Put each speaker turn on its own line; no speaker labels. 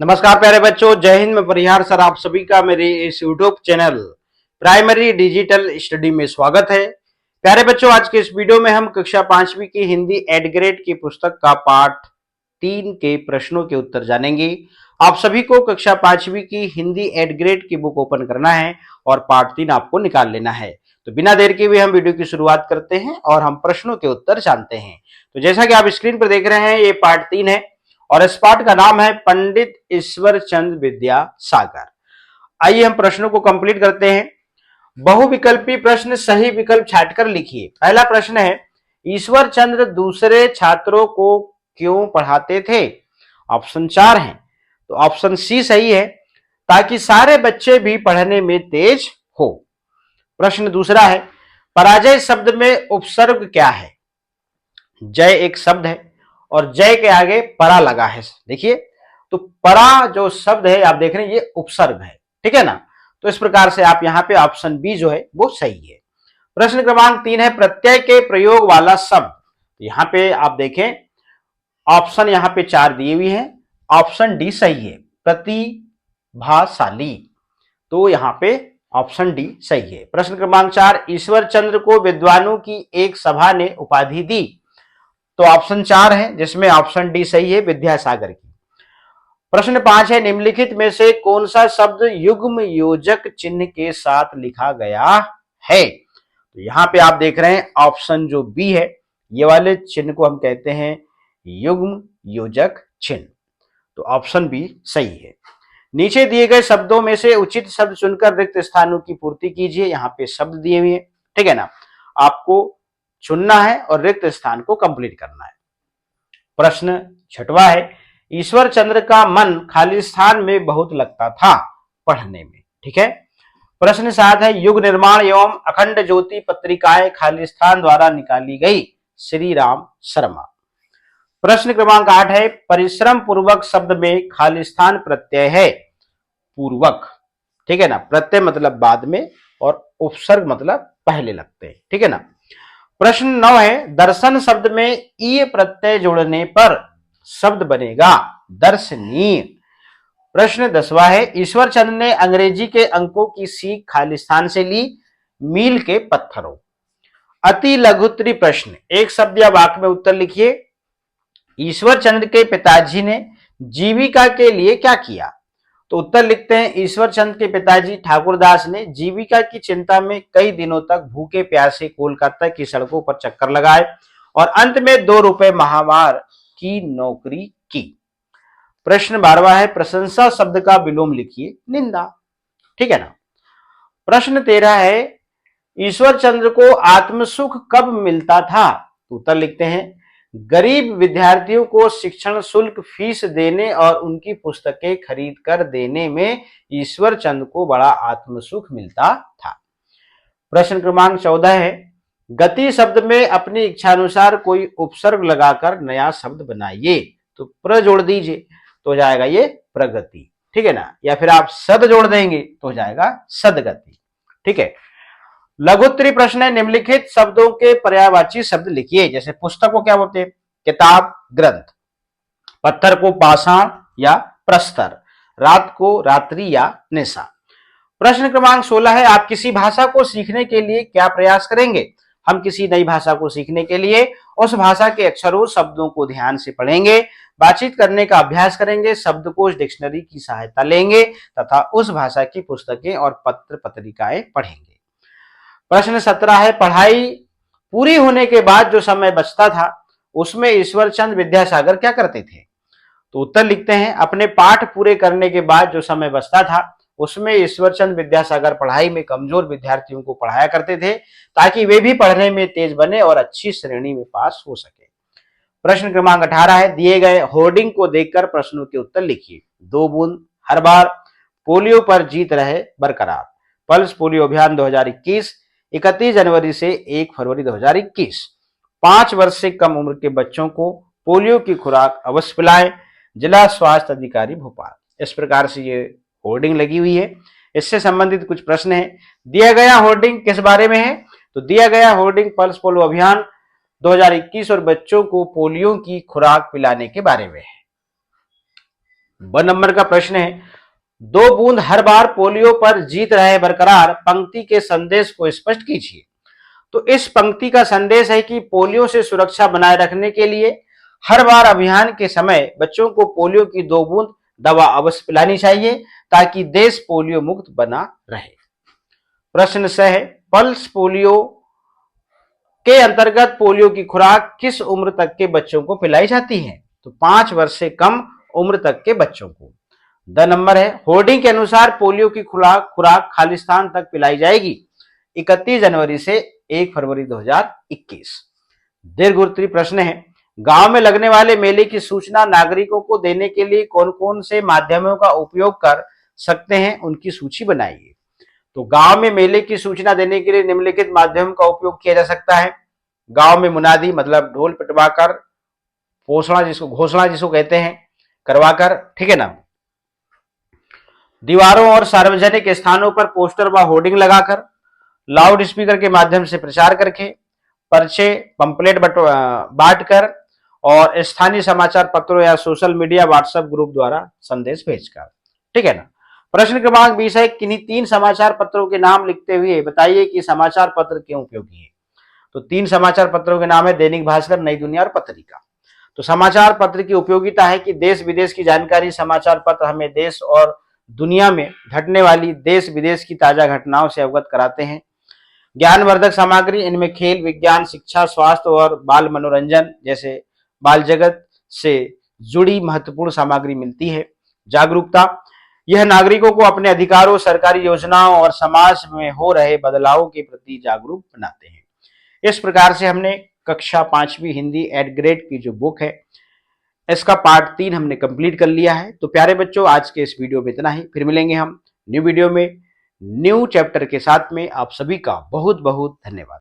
नमस्कार प्यारे बच्चों, जय हिंद। मैं परिहार सर आप सभी का मेरे इस YouTube channel primary digital study में स्वागत है। प्यारे बच्चों, आज के इस वीडियो में हम कक्षा 5वीं की हिंदी एड ग्रेड की पुस्तक का पाठ 3 के प्रश्नों के उत्तर जानेंगे। आप सभी को कक्षा 5वीं की हिंदी एड ग्रेड की बुक ओपन करना है और पाठ 3 आपको निकाल लेना है। तो बिना देर के हुए हम वीडियो की शुरुआत करते हैं और हम प्रश्नों के उत्तर जानते हैं। तो जैसा कि आप स्क्रीन पर देख रहे हैं, ये पाठ 3 है और इस पाठ का नाम है पंडित ईश्वर चंद्र विद्यासागर। आइए हम प्रश्नों को कंप्लीट करते हैं। बहुविकल्पी प्रश्न सही विकल्प छांटकर लिखिए। पहला प्रश्न है, ईश्वर चंद्र दूसरे छात्रों को क्यों पढ़ाते थे? ऑप्शन 4 है, तो ऑप्शन सी सही है, ताकि सारे बच्चे भी पढ़ने में तेज हो। प्रश्न दूसरा है, पराजय शब्द में उपसर्ग क्या है? जय एक शब्द है और जय के आगे परा लगा है। देखिए, तो परा जो शब्द है आप देख रहे हैं, ये उपसर्ग है, ठीक है ना। तो इस प्रकार से आप यहाँ पे ऑप्शन बी जो है वो सही है। प्रश्न क्रमांक 3 है, प्रत्यय के प्रयोग वाला शब्द। यहाँ पे आप देखें, ऑप्शन यहाँ पे 4 दिए हुए हैं, ऑप्शन डी सही है, प्रतिभाशाली। तो यहाँ पे ऑप्शन डी सही है। प्रश्न क्रमांक 4, ईश्वर चंद्र को विद्वानों की एक सभा ने उपाधि दी। तो ऑप्शन 4 है, जिसमें ऑप्शन डी सही है, विद्यासागर की। प्रश्न 5 है, निम्नलिखित में से कौन सा शब्द युग्म योजक चिन्ह के साथ लिखा गया है? तो यहां पे आप देख रहे हैं ऑप्शन जो बी है, ये वाले चिन्ह को हम कहते हैं युग्म योजक चिन्ह। तो ऑप्शन बी सही है। नीचे दिए गए शब्दों में से उचित शब्द चुनकर रिक्त स्थानों की पूर्ति कीजिए। यहाँ पे शब्द दिए हुए हैं, ठीक है ना। आपको चुनना है और रिक्त स्थान को कंप्लीट करना है। प्रश्न 6वां है, ईश्वर चंद्र का मन खाली स्थान में बहुत लगता था पढ़ने में, ठीक है। प्रश्न 7 है, युग निर्माण एवं अखंड ज्योति पत्रिकाएं खाली स्थान द्वारा निकाली गई। श्री राम शर्मा। प्रश्न क्रमांक 8 है, परिश्रम पूर्वक शब्द में खाली स्थान प्रत्यय है पूर्वक, ठीक है ना। प्रत्यय मतलब बाद में और उपसर्ग मतलब पहले लगते हैं, ठीक है ना। प्रश्न 9 है, दर्शन शब्द में ई प्रत्यय जोड़ने पर शब्द बनेगा दर्शनीय। प्रश्न 10वां है, ईश्वर चंद्र ने अंग्रेजी के अंकों की सीख खाली स्थान से ली। मील के पत्थरों। अति लघुत्तरी प्रश्न, एक शब्द या वाक्य में उत्तर लिखिए। ईश्वर चंद्र के पिताजी ने जीविका के लिए क्या किया? तो उत्तर लिखते हैं, ईश्वर चंद्र के पिताजी ठाकुरदास ने जीविका की चिंता में कई दिनों तक भूखे प्यासे कोलकाता की सड़कों पर चक्कर लगाए और अंत में 2 रुपए माहवार की नौकरी की। प्रश्न 12वां है, प्रशंसा शब्द का विलोम लिखिए निंदा, ठीक है ना। प्रश्न 13 है, ईश्वर चंद्र को आत्मसुख कब मिलता था? तो उत्तर लिखते हैं, गरीब विद्यार्थियों को शिक्षण शुल्क फीस देने और उनकी पुस्तकें खरीद कर देने में ईश्वर चंद्र को बड़ा आत्मसुख मिलता था। प्रश्न क्रमांक 14 है, गति शब्द में अपनी इच्छानुसार कोई उपसर्ग लगाकर नया शब्द बनाइए। तो प्र जोड़ दीजिए तो हो जाएगा ये प्रगति, ठीक है ना। या फिर आप सद जोड़ देंगे तो हो जाएगा सदगति, ठीक है। लघुत्तरी प्रश्न है, निम्नलिखित शब्दों के पर्यायवाची शब्द लिखिए। जैसे पुस्तक को क्या बोलते हैं? किताब, ग्रंथ। पत्थर को पाषाण या प्रस्तर। रात को रात्रि या निशा। प्रश्न क्रमांक 16 है, आप किसी भाषा को सीखने के लिए क्या प्रयास करेंगे? हम किसी नई भाषा को सीखने के लिए उस भाषा के अक्षरों शब्दों को ध्यान से पढ़ेंगे, बातचीत करने का अभ्यास करेंगे, शब्दकोश डिक्शनरी की सहायता लेंगे तथा उस भाषा की पुस्तकें और पत्र पत्रिकाएं पढ़ेंगे। प्रश्न 17 है, पढ़ाई पूरी होने के बाद जो समय बचता था उसमें ईश्वर चंद्र विद्यासागर क्या करते थे? तो उत्तर लिखते हैं, अपने पाठ पूरे करने के बाद जो समय बचता था उसमें ईश्वर चंद्र विद्यासागर पढ़ाई में कमजोर विद्यार्थियों को पढ़ाया करते थे ताकि वे भी पढ़ने में तेज बने और अच्छी श्रेणी में पास हो सके। प्रश्न क्रमांक 18 है, दिए गए होर्डिंग को देखकर प्रश्नों के उत्तर लिखिए। 2 बूंद हर बार, पोलियो पर जीत रहे बरकरार, पल्स पोलियो अभियान 2021, 31 जनवरी से 1 फरवरी 2021, 5 वर्ष से कम उम्र के बच्चों को पोलियो की खुराक अवश्य पिलाएं, जिला स्वास्थ्य अधिकारी भोपाल। इस प्रकार से ये होर्डिंग लगी हुई है। इससे संबंधित कुछ प्रश्न है। दिया गया होर्डिंग किस बारे में है? तो दिया गया होर्डिंग पल्स पोलियो अभियान 2021 और बच्चों को पोलियो की खुराक पिलाने के बारे में है। ब नंबर का प्रश्न है, 2 बूंद हर बार पोलियो पर जीत रहे बरकरार पंक्ति के संदेश को स्पष्ट कीजिए। तो इस पंक्ति का संदेश है कि पोलियो से सुरक्षा बनाए रखने के लिए हर बार अभियान के समय बच्चों को पोलियो की 2 बूंद दवा अवश्य पिलानी चाहिए ताकि देश पोलियो मुक्त बना रहे। प्रश्न से है, पल्स पोलियो के अंतर्गत पोलियो की खुराक किस उम्र तक के बच्चों को पिलाई जाती है? तो 5 वर्ष से कम उम्र तक के बच्चों को। द नंबर है, होर्डिंग के अनुसार पोलियो की खुराक खालिस्तान तक पिलाई जाएगी 31 जनवरी से 1 फरवरी 2021। दीर्घ उत्तरी प्रश्न है, गांव में लगने वाले मेले की सूचना नागरिकों को देने के लिए कौन कौन से माध्यमों का उपयोग कर सकते हैं, उनकी सूची बनाइए। तो गांव में मेले की सूचना देने के लिए निम्नलिखित माध्यम का उपयोग किया जा सकता है। गांव में मुनादी मतलब ढोल पिटवाकर, घोषणा जिसको कहते हैं करवाकर, ठीक है ना। दीवारों और सार्वजनिक स्थानों पर पोस्टर व होर्डिंग लगाकर, लाउड स्पीकर के माध्यम से प्रचार करके, पर्चे पंपलेट बांटकर और स्थानीय समाचार पत्रों या सोशल मीडिया व्हाट्सएप ग्रुप द्वारा संदेश भेजकर, ठीक है ना। प्रश्न क्रमांक 20 है, किन्हीं 3 समाचार पत्रों के नाम लिखते हुए बताइए कि समाचार पत्र क्यों उपयोगी है। तो 3 समाचार पत्रों के नाम है दैनिक भास्कर, नई दुनिया और पत्रिका। तो समाचार पत्र की उपयोगिता है कि देश विदेश की जानकारी समाचार पत्र हमें देश और दुनिया में घटने वाली देश विदेश की ताजा घटनाओं से अवगत कराते हैं। ज्ञानवर्धक सामग्री, इनमें खेल, विज्ञान, शिक्षा, स्वास्थ्य और बाल मनोरंजन जैसे बाल जगत से जुड़ी महत्वपूर्ण सामग्री मिलती है। जागरूकता, यह नागरिकों को अपने अधिकारों, सरकारी योजनाओं और समाज में हो रहे बदलावों के प्रति जागरूक बनाते हैं। इस प्रकार से हमने कक्षा 5वीं हिंदी एट ग्रेड की जो बुक है इसका पार्ट 3 हमने कंप्लीट कर लिया है। तो प्यारे बच्चों, आज के इस वीडियो में इतना ही। फिर मिलेंगे हम न्यू वीडियो में न्यू चैप्टर के साथ में। आप सभी का बहुत बहुत धन्यवाद।